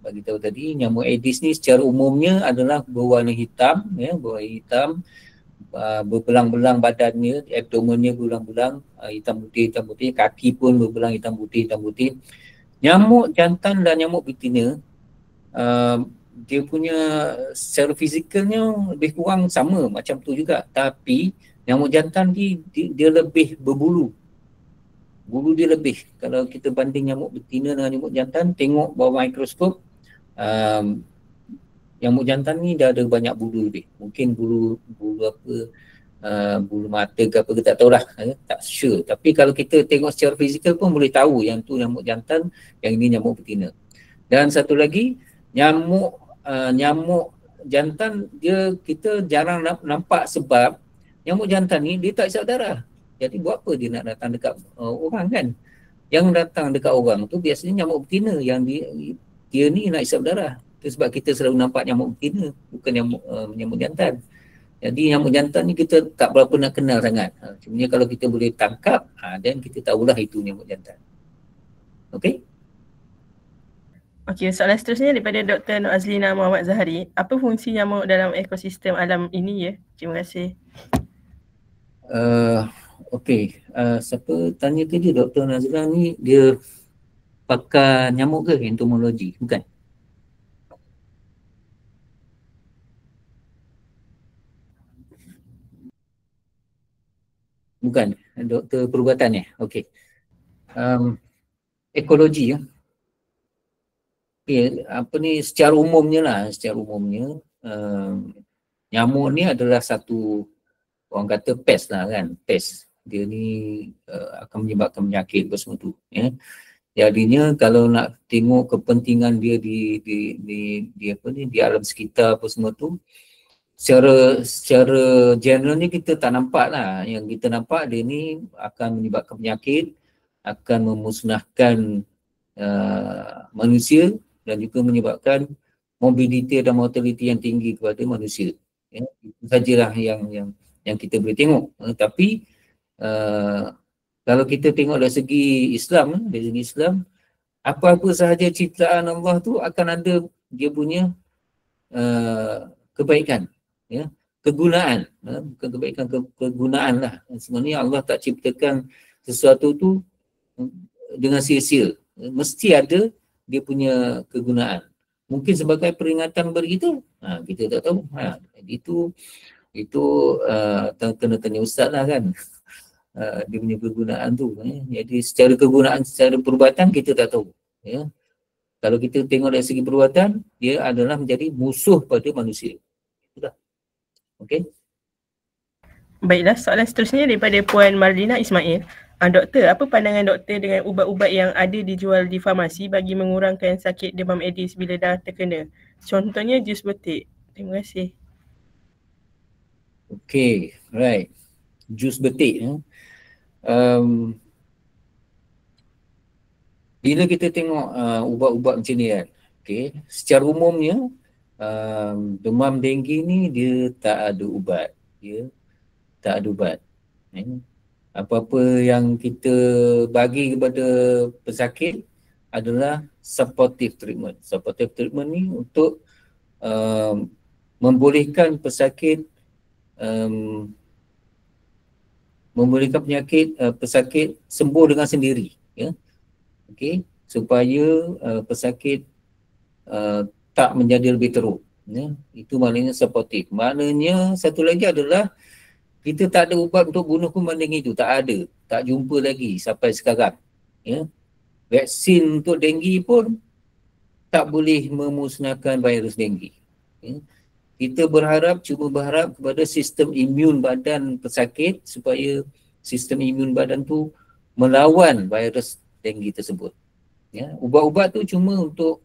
bagi tahu tadi, nyamuk Aedes ni secara umumnya adalah berwarna hitam, ya, berwarna hitam, berbelang-belang badannya, abdomennya berbelang-belang, hitam putih, kaki pun berbelang hitam putih. Nyamuk jantan dan nyamuk betina, dia punya secara fizikalnya lebih kurang sama macam tu juga, tapi nyamuk jantan dia lebih berbulu. Bulu dia lebih. Kalau kita banding nyamuk betina dengan nyamuk jantan, tengok bawah mikroskop, nyamuk jantan ni dah ada banyak bulu lebih. Mungkin bulu apa, bulu mata ke apa, kita tak tahulah, tak sure. Tapi kalau kita tengok secara fizikal pun boleh tahu yang tu nyamuk jantan, yang ini nyamuk betina. Dan satu lagi, nyamuk jantan kita jarang nampak sebab nyamuk jantan ni dia tak isap darah. Jadi buat apa dia nak datang dekat orang kan? Yang datang dekat orang tu biasanya nyamuk betina yang dia ni nak isap darah. Itu sebab kita selalu nampak nyamuk betina, bukan nyamuk jantan. Jadi nyamuk jantan ni kita tak berapa nak kenal sangat. Cuma kalau kita boleh tangkap, dan kita tahulah itu nyamuk jantan. Okey? Okey, soalan seterusnya daripada Dr. Nur Azlina Muhammad Zahari. Apa fungsi nyamuk dalam ekosistem alam ini ya? Terima kasih. Okey, siapa tanya tadi Dr. Nazila ni dia pakar nyamuk ke entomologi? Bukan? Bukan, doktor perubatan ya. Okey. Ekologi ya. Okey, apa ni secara umumnya nyamuk ni adalah satu, orang kata pest lah kan, pest. Dia ni akan menyebabkan penyakit apa semua tu, ya. Jadinya kalau nak tengok kepentingan dia di apa ni, di alam sekitar apa semua tu, secara generalnya kita tak nampak lah. Yang kita nampak dia ni akan menyebabkan penyakit, akan memusnahkan manusia dan juga menyebabkan morbidity dan mortality yang tinggi kepada manusia. Ya, itu sajalah yang kita boleh tengok. Tapi kalau kita tengok dari segi Islam, apa-apa sahaja ciptaan Allah tu akan ada dia punya kebaikan. Ya, kegunaan, bukan kebaikan, kegunaan lah. Sebenarnya Allah tak ciptakan sesuatu tu dengan sia-sia. Mesti ada dia punya kegunaan. Mungkin sebagai peringatan bagi kita, kita tak tahu. Itu kena tanya ustaz lah kan. Dia punya kegunaan tu. Jadi secara kegunaan, secara perubatan kita tak tahu. Ya. Kalau kita tengok dari segi perubatan, dia adalah menjadi musuh pada manusia. Itulah. Okey. Baiklah, soalan seterusnya daripada Puan Marlina Ismail. Doktor, apa pandangan doktor dengan ubat-ubat yang ada dijual di farmasi bagi mengurangkan sakit demam Aedes bila dah terkena? Contohnya jus betik. Terima kasih. Okay, right. Jus betik. Bila kita tengok ubat-ubat macam ni kan, okay, secara umumnya demam denggi ni dia tak ada ubat. Dia tak ada ubat. Apa-apa yang kita bagi kepada pesakit adalah supportive treatment. Supportive treatment ni untuk membolehkan pesakit membolehkan pesakit sembuh dengan sendiri, ya. Okey, supaya pesakit tak menjadi lebih teruk, ya. Itu maknanya supportive. Maknanya satu lagi adalah kita tak ada ubat untuk bunuh kuman denggi itu, tak ada, tak jumpa lagi sampai sekarang, ya. Vaksin untuk denggi pun tak boleh memusnahkan virus denggi, ya. Kita cuma berharap kepada sistem imun badan pesakit supaya sistem imun badan tu melawan virus denggi tersebut, ya. Ubat-ubat tu cuma untuk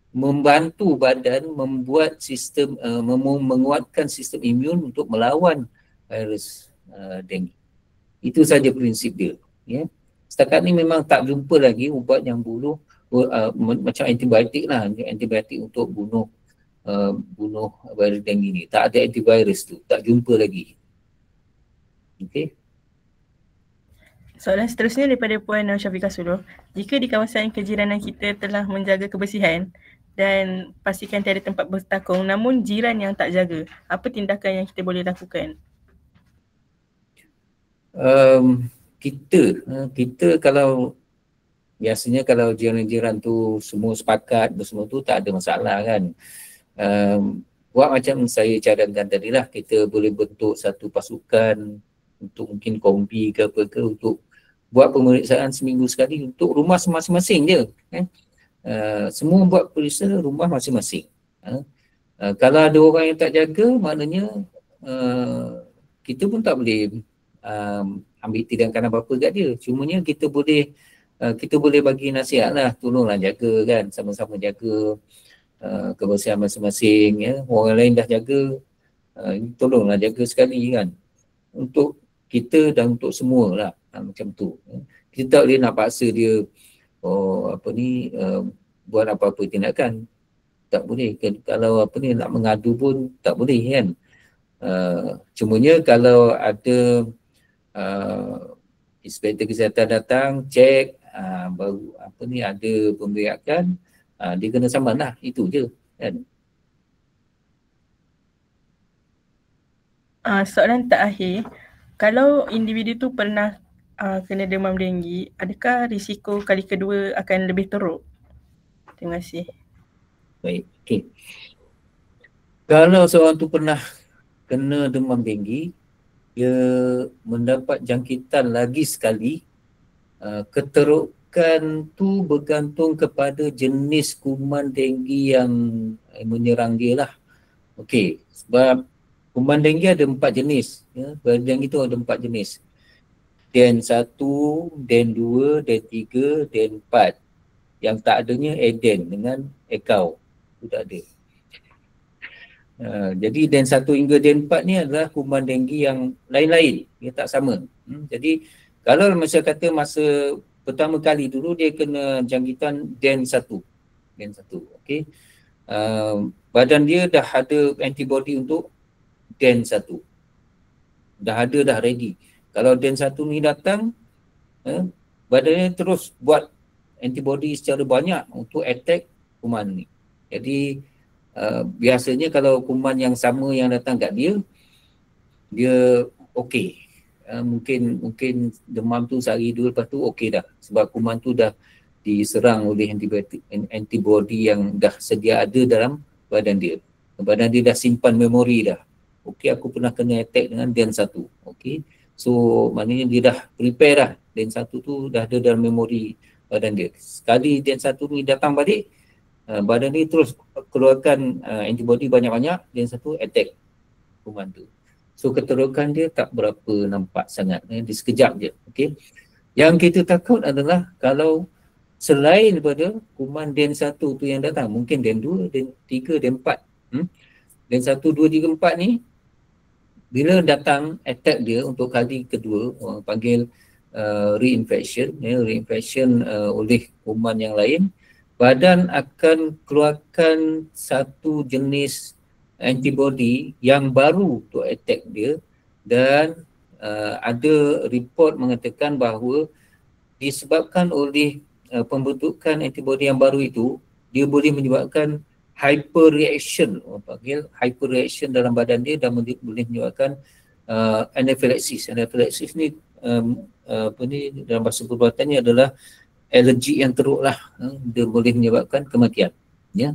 membantu badan membuat sistem menguatkan sistem imun untuk melawan virus denggi. Itu saja prinsip dia, ya. Setakat ni memang tak jumpa lagi ubat yang bunuh macam antibiotik lah, antibiotik untuk bunuh virus denggi ni. Tak ada antivirus tu, tak jumpa lagi. Okey. Soalan seterusnya daripada Puan Syafiqah Suluh. Jika di kawasan kejiranan kita telah menjaga kebersihan dan pastikan tiada tempat bertakung, namun jiran yang tak jaga, apa tindakan yang kita boleh lakukan? Kita kalau biasanya kalau jiran-jiran tu semua sepakat bersama tu tak ada masalah kan. Buat macam saya cadangkan tadi lah, kita boleh bentuk satu pasukan untuk mungkin kombi ke apa ke, untuk buat pemeriksaan seminggu sekali untuk rumah masing-masing je, kan. Semua buat periksa rumah masing-masing. Kalau ada orang yang tak jaga, maknanya kita pun tak boleh ambil tindakan apa-apa kat dia. Cumanya kita boleh bagi nasihat lah, tolonglah jaga kan, sama-sama jaga kebersihan masing-masing, ya. Orang lain dah jaga, tolonglah jaga sekali kan, untuk kita dan untuk semua lah, macam tu. Kita tak boleh nak paksa dia buat apa-apa tindakan, tak boleh. Kalau nak mengadu pun tak boleh kan. Cumanya kalau ada inspektor kesihatan datang, cek, baru ada pemberiakan, dia kena saman lah, itu je kan. Soalan terakhir, kalau individu tu pernah kena demam denggi, adakah risiko kali kedua akan lebih teruk? Terima kasih. Baik, okey. Kalau seorang tu pernah kena demam denggi, dia mendapat jangkitan lagi sekali, keterukan tu bergantung kepada jenis kuman denggi yang menyerang dia lah. Okey, sebab kuman denggi ada 4 jenis, ya. Kuman denggi tu ada 4 jenis. Den 1, Den 2, Den 3, Den 4. Yang tak adanya Eden dengan Ekau. Itu tak ada. Jadi Den 1 hingga Den 4 ni adalah kuman denggi yang lain-lain. Dia tak sama. Jadi kalau masa pertama kali dulu dia kena jangkitan Den 1. Den 1. Okey. Badan dia dah ada antibody untuk Den 1. Dah ready. Kalau Den 1 ni datang, badannya terus buat antibody secara banyak untuk attack kuman ni. Jadi biasanya kalau kuman yang sama yang datang kat dia okey. Mungkin demam tu sehari dua, lepas tu okey dah. Sebab kuman tu dah diserang oleh antibody yang dah sedia ada dalam badan dia. Badan dia dah simpan memori dah. Okey, aku pernah kena attack dengan Den 1. Okey. So maknanya dia dah prepare dah. Den 1 tu dah ada dalam memori badan dia. Sekali Den 1 ni datang balik, badan dia terus keluarkan antibody banyak-banyak, Den 1 attack kuman tu. So keterukan dia tak berapa nampak sangat, dia sekejap je. Okey. Yang kita takut adalah kalau selain daripada kuman Den 1 tu yang datang, mungkin Den 2, Den 3, Den 4. Den 1, 2, 3, 4 ni bila datang attack dia untuk kali kedua, orang panggil reinfection, reinfection oleh kuman yang lain, badan akan keluarkan satu jenis antibody yang baru untuk attack dia, dan ada report mengatakan bahawa disebabkan oleh pembentukan antibody yang baru itu, dia boleh menyebabkan hyperreaction, orang panggil hyperreaction dalam badan dia, dan boleh menyebabkan anaphylaxis. Anaphylaxis ni apa ni dalam bahasa perubatan adalah alergi yang teruk lah, dia boleh menyebabkan kematian, ya.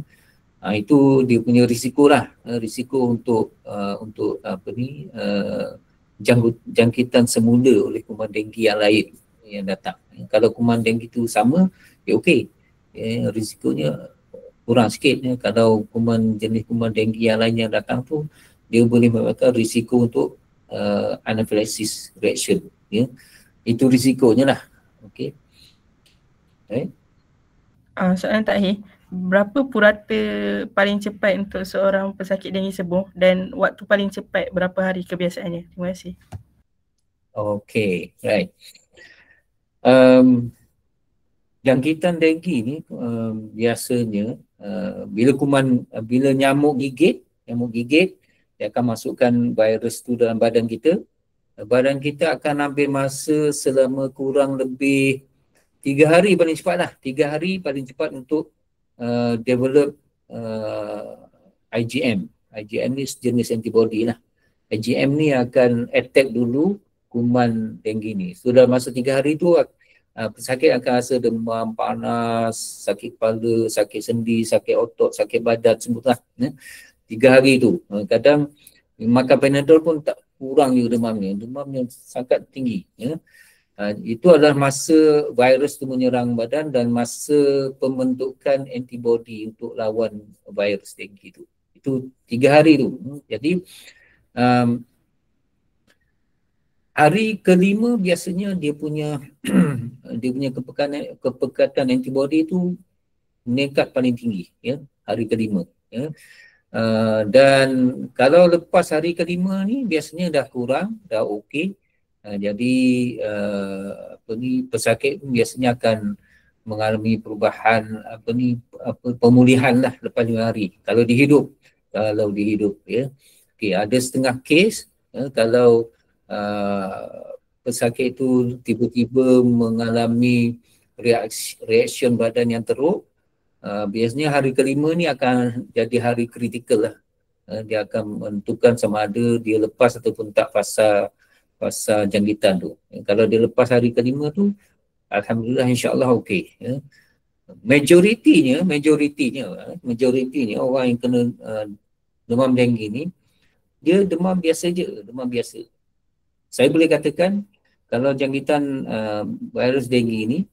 Itu dia punya risiko lah, risiko untuk apa ni jangkitan semula oleh kuman denggi yang lain yang datang. Kalau kuman denggi itu sama, okey, risikonya kurang sikit. Kalau jenis kuman denggi yang lain yang datang tu, dia boleh menyebabkan risiko untuk anaphylaxis reaction, ya. Itu risikonya lah. Okey. Right? Soalan terakhir, berapa purata paling cepat untuk seorang pesakit denggi sembuh dan waktu paling cepat berapa hari kebiasaannya? Terima kasih. Okay, right. Jangkitan denggi ni biasanya bila nyamuk gigit, dia akan masukkan virus tu dalam badan kita. Badan kita akan ambil masa selama kurang lebih 3 hari paling cepat lah. 3 hari paling cepat untuk develop IgM. IgM ni jenis antibody lah. IgM ni akan attack dulu kuman denggi ni. So dalam masa 3 hari tu pesakit akan rasa demam, panas, sakit kepala, sakit sendi, sakit otot, sakit badan, semua lah. 3 hari tu. Kadang makan Panadol pun tak kurang juga demamnya. Demamnya sangat tinggi. Ya. Itu adalah masa virus tu menyerang badan dan masa pembentukan antibody untuk lawan virus denggi tu. Itu 3 hari tu. Jadi hari kelima biasanya dia punya kepekatan antibody tu meningkat paling tinggi, ya, hari kelima, ya. Dan kalau lepas hari kelima ni biasanya dah kurang, dah okey. Jadi pesakit biasanya akan mengalami perubahan pemulihan lah lepas 5 hari kalau dihidup, ya. Okey, ada setengah kes kalau pesakit itu tiba-tiba mengalami reaction badan yang teruk, biasanya hari kelima ni akan jadi hari kritikal lah. Dia akan menentukan sama ada dia lepas ataupun tak fasa jangkitan tu. Kalau dia lepas hari kelima tu, alhamdulillah, insyaAllah okey. Majoritinya orang yang kena demam denggi ni, dia demam biasa je, demam biasa. Saya boleh katakan kalau jangkitan virus denggi ni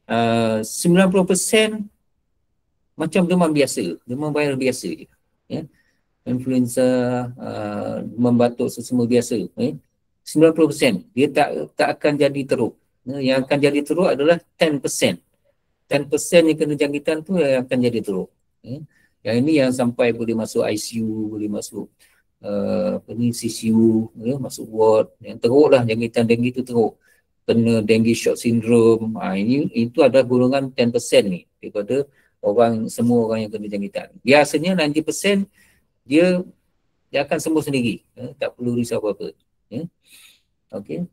90% macam demam biasa, demam viral biasa je, ya. Influenza, demam batuk sesama biasa, 90% dia tak akan jadi teruk. Yang akan jadi teruk adalah 10% yang kena jangkitan tu yang akan jadi teruk. Yang ini yang sampai boleh masuk ICU, boleh masuk CCU, ya, masuk ward. Yang teruk lah jangkitan denggi tu teruk, kena dengue shock syndrome. Itu adalah golongan 10% ni daripada semua orang yang kena jangkitan. Biasanya 90% dia akan sembuh sendiri, tak perlu risau apa-apa, ya. Okey.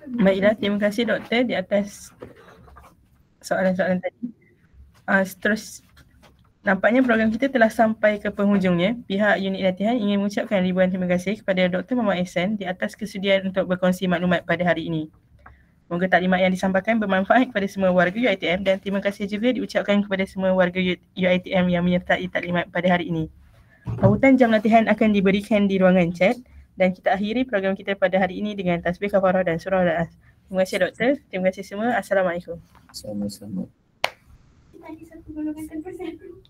Baiklah, terima kasih doktor di atas soalan-soalan tadi. Terus nampaknya program kita telah sampai ke penghujungnya. Pihak unit latihan ingin mengucapkan ribuan terima kasih kepada Dr. Muhammad Ehsan di atas kesudian untuk berkongsi maklumat pada hari ini. Moga taklimat yang disampaikan bermanfaat kepada semua warga UiTM dan terima kasih juga diucapkan kepada semua warga UiTM yang menyertai taklimat pada hari ini. Pautan jam latihan akan diberikan di ruangan chat dan kita akhiri program kita pada hari ini dengan tasbih kafarah dan surah Al-As. Terima kasih doktor, terima kasih semua. Assalamualaikum. Sama-sama. Tadi satu golongan 10%.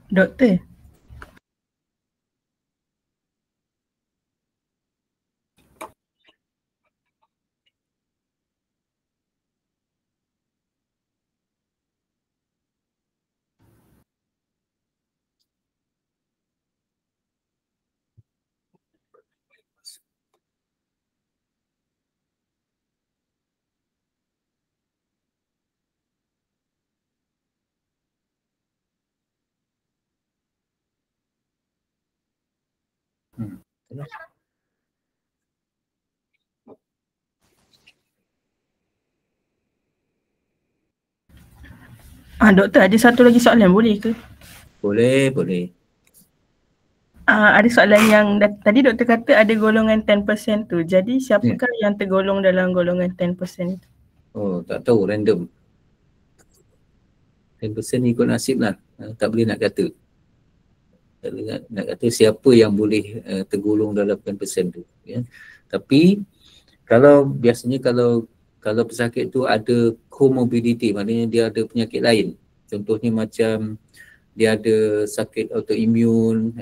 Doktor. Doktor, ada satu lagi soalan, boleh ke? Boleh. Ada soalan yang tadi doktor kata ada golongan 10% tu. Jadi siapakah yang tergolong dalam golongan 10% itu? Oh, tak tahu, random. 10% ikut nasib lah. Tak boleh nak kata. Tak boleh nak kata siapa yang boleh tergolong dalam 10% tu. Ya. Tapi biasanya kalau pesakit tu ada comorbidity, maknanya dia ada penyakit lain. Contohnya macam dia ada sakit autoimun,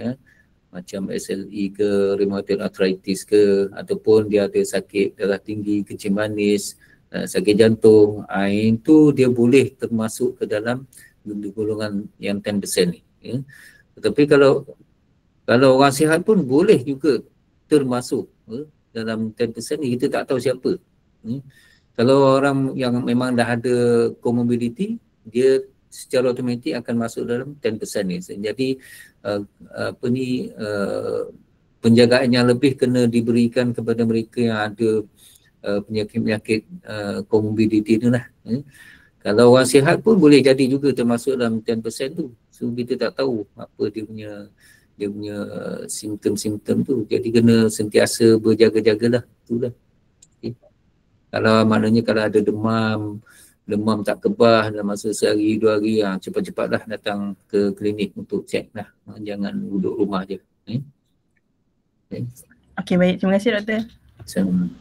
macam SLE ke, rheumatoid arthritis ke, ataupun dia ada sakit darah tinggi, kencing manis, sakit jantung, itu dia boleh termasuk ke dalam golongan yang 10% ni. Ya. Tetapi kalau orang sihat pun boleh juga termasuk dalam 10% ni, kita tak tahu siapa. Kalau orang yang memang dah ada comorbidity, dia secara automatik akan masuk dalam 10% ni. Jadi penjagaan yang lebih kena diberikan kepada mereka yang ada penyakit-penyakit comorbidity tu lah. Kalau orang sihat pun boleh jadi juga termasuk dalam 10% tu. So kita tak tahu apa dia punya simptom-simptom tu. Jadi kena sentiasa berjaga-jagalah. Itulah. Okay. Maknanya kalau ada demam tak kebah dalam masa sehari 2 hari, cepat-cepatlah datang ke klinik untuk cek lah. Jangan duduk rumah je. Okey, baik. Terima kasih doktor. Sama.